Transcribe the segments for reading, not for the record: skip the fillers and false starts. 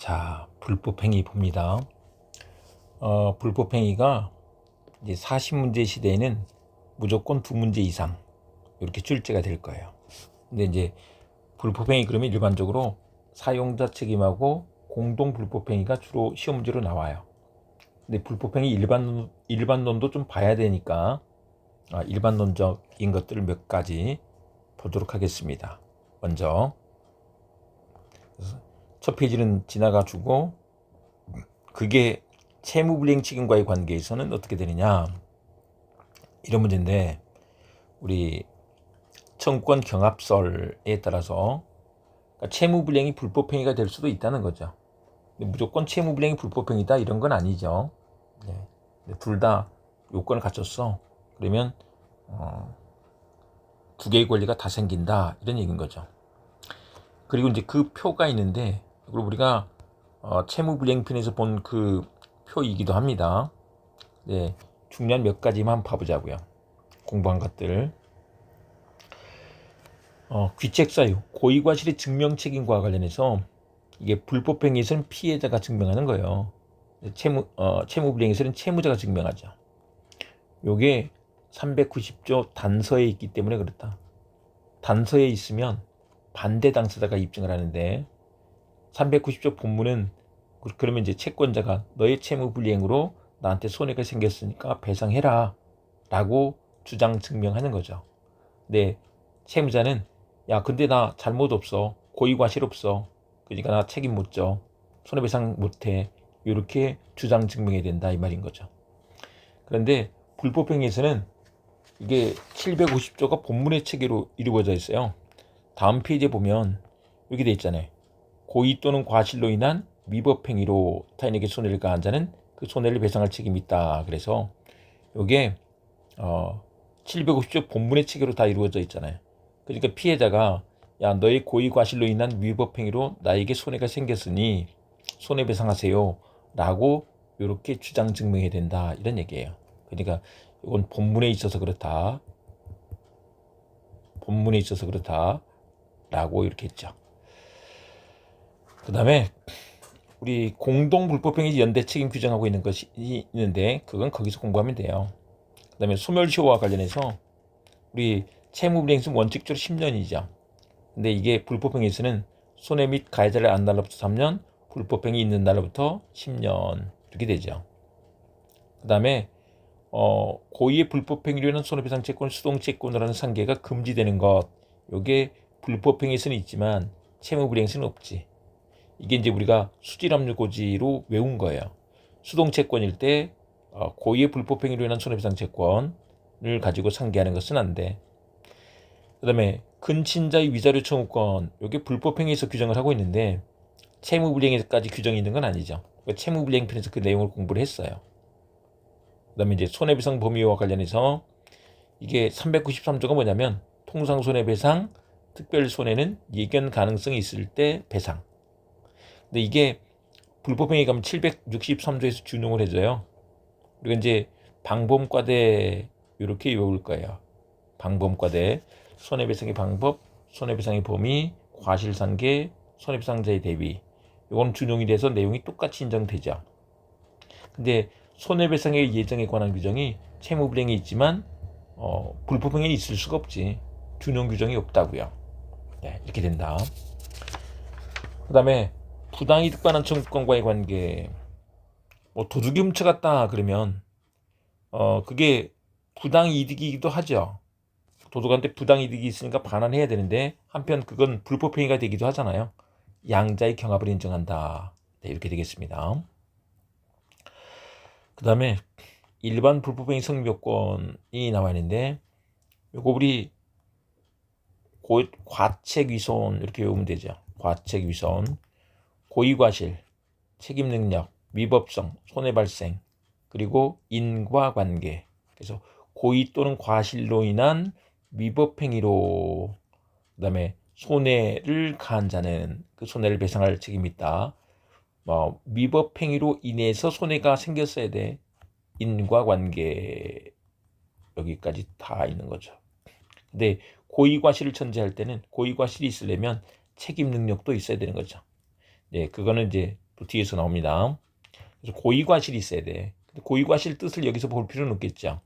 자, 불법행위 봅니다. 불법행위가 이제 40문제 시대에는 무조건 2문제 이상 이렇게 출제가 될 거예요. 근데 이제 불법행위 그러면 일반적으로 사용자 책임하고 공동 불법행위가 주로 시험 문제로 나와요. 근데 불법행위 일반론도 좀 봐야 되니까 일반론적인 것들을 몇 가지 보도록 하겠습니다. 먼저 첫 페이지는 지나가 주고, 그게 채무불이행 책임과의 관계에서는 어떻게 되느냐, 이런 문제인데, 우리 청구권 경합설에 따라서 채무불이행이 불법행위가 될 수도 있다는 거죠. 무조건 채무불이행이 불법행위다 이런 건 아니죠. 둘 다 요건을 갖췄어. 그러면 두 개의 권리가 다 생긴다 이런 얘기인 거죠. 그리고 이제 그 표가 있는데, 그리고 우리가 채무불이행편에서 본 그 표이기도 합니다. 네, 중요한 몇 가지만 봐보자고요. 공부한 것들. 귀책사유, 고의과실의 증명책임과 관련해서 이게 불법행위에서는 피해자가 증명하는 거예요. 채무불이행에서는 채무자가 증명하죠. 요게 390조 단서에 있기 때문에 그렇다. 단서에 있으면 반대 당사자가 입증을 하는데, 390조 본문은 그러면 이제 채권자가 너의 채무불이행으로 나한테 손해가 생겼으니까 배상해라 라고 주장 증명하는 거죠. 근데 채무자는 야 근데 나 잘못 없어, 고의과실 없어, 그러니까 나 책임 못 져, 손해배상 못해, 이렇게 주장 증명해야 된다 이 말인 거죠. 그런데 불법행위에서는 이게 750조가 본문의 체계로 이루어져 있어요. 다음 페이지에 보면 여기 돼 있잖아요. 고의 또는 과실로 인한 위법행위로 타인에게 손해를 가한 자는 그 손해를 배상할 책임이 있다. 그래서 이게 750조 본문의 체계로 다 이루어져 있잖아요. 그러니까 피해자가 야 너의 고의 과실로 인한 위법행위로 나에게 손해가 생겼으니 손해배상하세요 라고 이렇게 주장 증명해야 된다 이런 얘기예요. 그러니까 이건 본문에 있어서 그렇다, 본문에 있어서 그렇다 라고 이렇게 했죠. 그 다음에 우리 공동불법행위 연대 책임 규정하고 있는 것이 있는데, 그건 거기서 공부하면 돼요. 그 다음에 소멸시효와 관련해서 우리 채무불이행은 원칙적으로 10년이죠. 근데 이게 불법행위에서는 손해 및 가해자를 안 날로부터 3년, 불법행위 있는 날로부터 10년 이렇게 되죠. 그 다음에 고의의 불법행위로 인한 손해배상 채권, 수동채권으로 하는 상계가 금지되는 것, 이게 불법행위에서는 있지만 채무불이행에서는 없지. 이게 이제 우리가 수질압류고지로 외운 거예요. 수동채권일 때 고의의 불법행위로 인한 손해배상 채권을 가지고 상계하는 것은 안 돼. 그 다음에 근친자의 위자료 청구권, 이게 불법행위에서 규정을 하고 있는데 채무불이행에까지 규정이 있는 건 아니죠. 채무불이행 편에서 그 내용을 공부를 했어요. 그 다음에 이제 손해배상 범위와 관련해서 이게 393조가 뭐냐면, 통상손해배상, 특별손해는 예견 가능성이 있을 때 배상. 근데 이게 불법행위 가면 763조에서 준용을 해줘요. 그리고 이제 방범과대 이렇게 외울 거예요. 방범과대, 손해배상의 방법, 손해배상의 범위, 과실상계, 손해배상자의 대위, 이건 준용이 돼서 내용이 똑같이 인정되죠. 근데 손해배상의 예정에 관한 규정이 채무불이행에 있지만 불법행위는 있을 수가 없지. 준용 규정이 없다고요. 네, 이렇게 된다. 그 다음에 부당이득 반환 청구권과의 관계, 도둑이 훔쳐갔다 그러면 그게 부당이득이기도 하죠. 도둑한테 부당이득이 있으니까 반환해야 되는데, 한편 그건 불법행위가 되기도 하잖아요. 양자의 경합을 인정한다. 네, 이렇게 되겠습니다. 그 다음에 일반 불법행위 성립 요건이 나와 있는데, 요거 우리 과책위손 이렇게 외우면 되죠. 과책위손, 고의과실, 책임능력, 위법성, 손해발생, 그리고 인과관계. 그래서 고의 또는 과실로 인한 위법행위로, 그 다음에 손해를 가한 자는 그 손해를 배상할 책임이 있다. 위법행위로 인해서 손해가 생겼어야 돼. 인과관계, 여기까지 다 있는 거죠. 근데 고의과실을 전제할 때는 고의과실이 있으려면 책임 능력도 있어야 되는 거죠. 네, 그거는 이제 또 뒤에서 나옵니다. 그래서 고의과실이 있어야 돼. 근데 고의과실 뜻을 여기서 볼 필요는 없겠죠.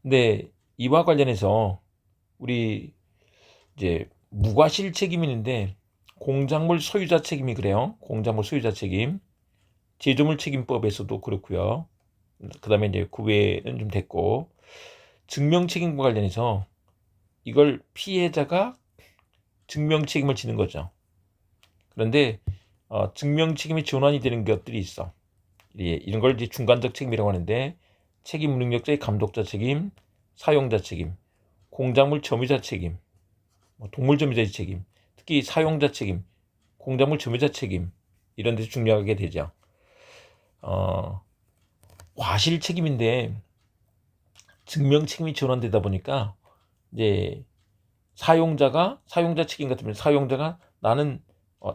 근데 이와 관련해서 우리 이제 무과실 책임이 있는데 공작물 소유자 책임이 그래요. 공작물 소유자 책임. 제조물 책임법에서도 그렇고요. 그다음에 이제 그 외에는 좀 됐고 증명 책임과 관련해서 이걸 피해자가 증명 책임을 지는 거죠. 그런데 증명 책임이 전환이 되는 것들이 있어. 예, 이런 걸 이제 중간적 책임이라고 하는데 책임 무능력자의 감독자 책임, 사용자 책임, 공작물 점유자 책임, 동물 점유자의 책임, 특히 사용자 책임, 공작물 점유자 책임 이런 데서 중요하게 되죠. 과실 책임인데 증명 책임이 전환되다 보니까 이제 사용자 책임 같으면 사용자가 나는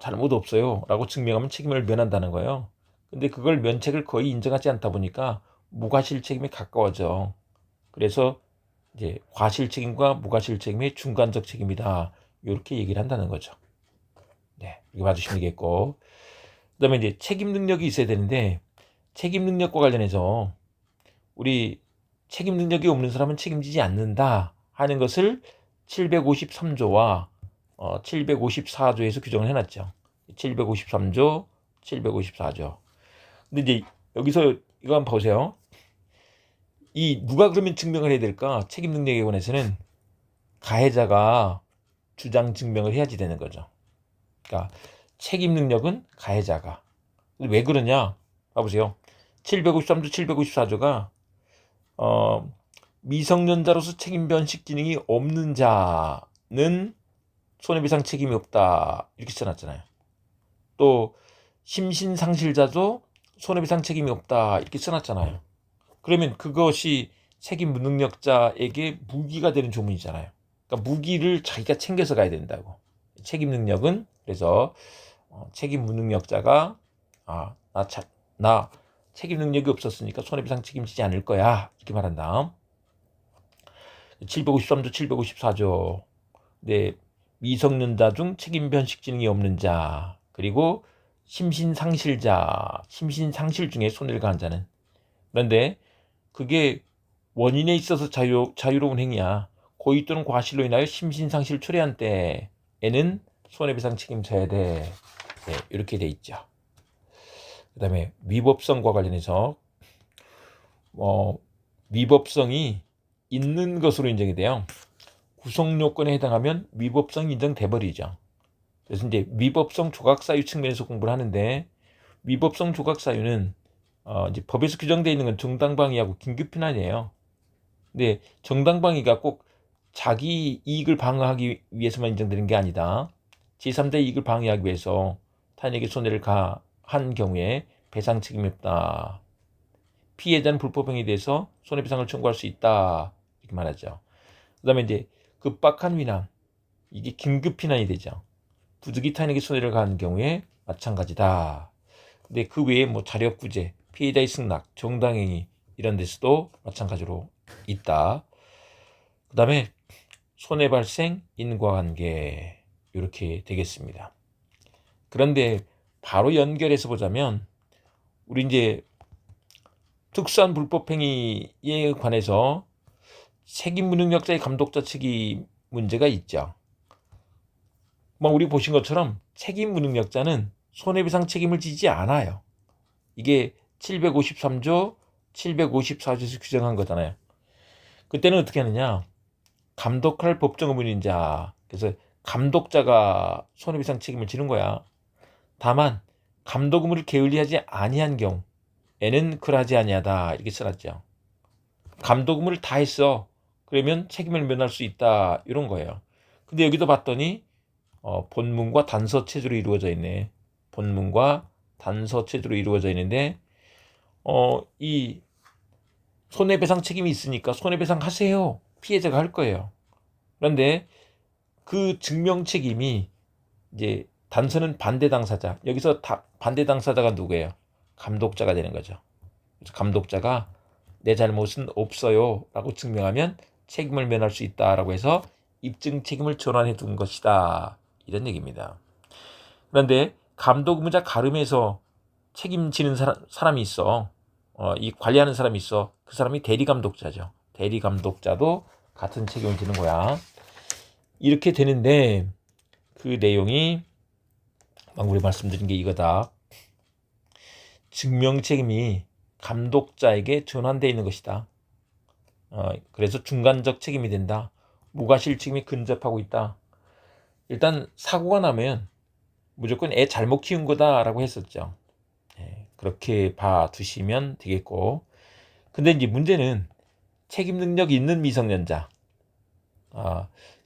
잘못 없어요 라고 증명하면 책임을 면한다는 거예요. 근데 그걸 면책을 거의 인정하지 않다 보니까 무과실 책임에 가까워져. 그래서 이제 과실 책임과 무과실 책임의 중간적 책임이다 이렇게 얘기를 한다는 거죠. 네, 이거 봐주시면 되겠고 그다음에 이제 책임 능력이 있어야 되는데 책임 능력과 관련해서 우리 책임 능력이 없는 사람은 책임지지 않는다 하는 것을 753조와 754조에서 규정을 해놨죠. 753조, 754조. 근데 이제 여기서 이거 한번 보세요. 이 누가 그러면 증명을 해야 될까? 책임 능력에 관해서는 가해자가 주장 증명을 해야지 되는 거죠. 그러니까 책임 능력은 가해자가. 근데 왜 그러냐? 봐보세요. 753조, 754조가 미성년자로서 책임 변식 기능이 없는 자는 손해배상 책임이 없다 이렇게 써놨잖아요. 또 심신상실자도 손해배상 책임이 없다 이렇게 써놨잖아요. 그러면 그것이 책임 무능력자에게 무기가 되는 조문이잖아요. 그러니까 무기를 자기가 챙겨서 가야 된다고. 책임 능력은 그래서 책임 무능력자가 나 책임 능력이 없었으니까 손해배상 책임지지 않을 거야 이렇게 말한다. 753조 754조 네, 미성년자 중 책임 변식 기능이 없는 자 그리고 심신상실자 심신상실 중에 손해를 가한 자는 그런데 그게 원인에 있어서 자유로운 행위야. 고의 또는 과실로 인하여 심신상실 초래한 때에는 손해배상 책임져야 돼. 네, 이렇게 돼 있죠. 그 다음에 위법성과 관련해서 위법성이 있는 것으로 인정이 돼요. 구성 요건에 해당하면 위법성이 인정돼 버리죠. 그래서 이제 위법성 조각사유 측면에서 공부를 하는데 위법성 조각사유는 이제 법에서 규정되어 있는 건 정당방위하고 긴급피난이에요. 근데 정당방위가 꼭 자기 이익을 방어하기 위해서만 인정되는 게 아니다. 제3자 이익을 방해하기 위해서 타인에게 손해를 가한 경우에 배상 책임이 없다. 피해자는 불법행위에 대해서 손해배상을 청구할 수 있다. 이렇게 말하죠. 그 다음에 이제 급박한 위난. 이게 긴급피난이 되죠. 부득이 타인에게 손해를 가한 경우에 마찬가지다. 근데 그 외에 뭐 자력구제, 피해자의 승낙, 정당행위 이런 데서도 마찬가지로 있다. 그 다음에 손해발생, 인과관계 이렇게 되겠습니다. 그런데 바로 연결해서 보자면 우리 이제 특수한 불법행위에 관해서 책임 무능력자의 감독자 책임 문제가 있죠. 우리 보신 것처럼 책임 무능력자는 손해배상 책임을 지지 않아요. 이게 753조, 754조에서 규정한 거잖아요. 그때는 어떻게 하느냐? 감독할 법정 의무인 자. 그래서 감독자가 손해배상 책임을 지는 거야. 다만 감독 의무를 게을리하지 아니한 경우에는 그러하지 아니하다 이렇게 써놨죠. 감독 의무를 다 했어. 그러면 책임을 면할 수 있다 이런 거예요. 근데 여기도 봤더니 본문과 단서 체제로 이루어져 있네. 본문과 단서 체제로 이루어져 있는데 이 손해배상 책임이 있으니까 손해배상 하세요. 피해자가 할 거예요. 그런데 그 증명 책임이 이제 단서는 반대 당사자. 여기서 반대 당사자가 누구예요? 감독자가 되는 거죠. 그래서 감독자가 내 잘못은 없어요 라고 증명하면 책임을 면할 수 있다라고 해서 입증 책임을 전환해 둔 것이다. 이런 얘기입니다. 그런데 감독 의무자 가름해서 책임지는 사람이 있어. 이 관리하는 사람이 있어. 그 사람이 대리감독자죠. 대리감독자도 같은 책임을 지는 거야. 이렇게 되는데 그 내용이 우리 말씀드린 게 이거다. 증명 책임이 감독자에게 전환되어 있는 것이다. 그래서 중간적 책임이 된다. 무과실 책임이 근접하고 있다. 일단 사고가 나면 무조건 애 잘못 키운 거다라고 했었죠. 그렇게 봐두시면 되겠고, 근데 이제 문제는 책임 능력이 있는 미성년자,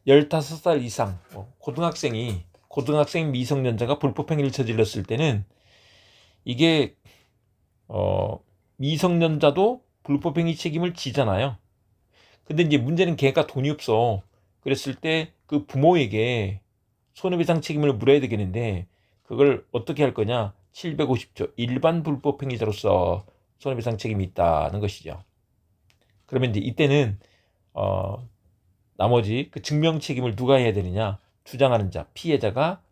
15살 이상 고등학생 미성년자가 불법행위를 저질렀을 때는 이게 미성년자도 불법행위 책임을 지잖아요. 근데 이제 문제는 걔가 돈이 없어. 그랬을 때 그 부모에게 손해배상 책임을 물어야 되겠는데 그걸 어떻게 할 거냐? 750조 일반 불법행위자로서 손해배상 책임이 있다는 것이죠. 그러면 이제 이때는 나머지 그 증명 책임을 누가 해야 되느냐? 주장하는 자, 피해자가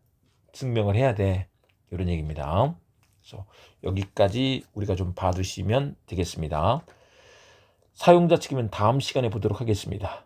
증명을 해야 돼. 이런 얘기입니다. 그래서 여기까지 우리가 좀 봐두시면 되겠습니다. 사용자 책임은 다음 시간에 보도록 하겠습니다.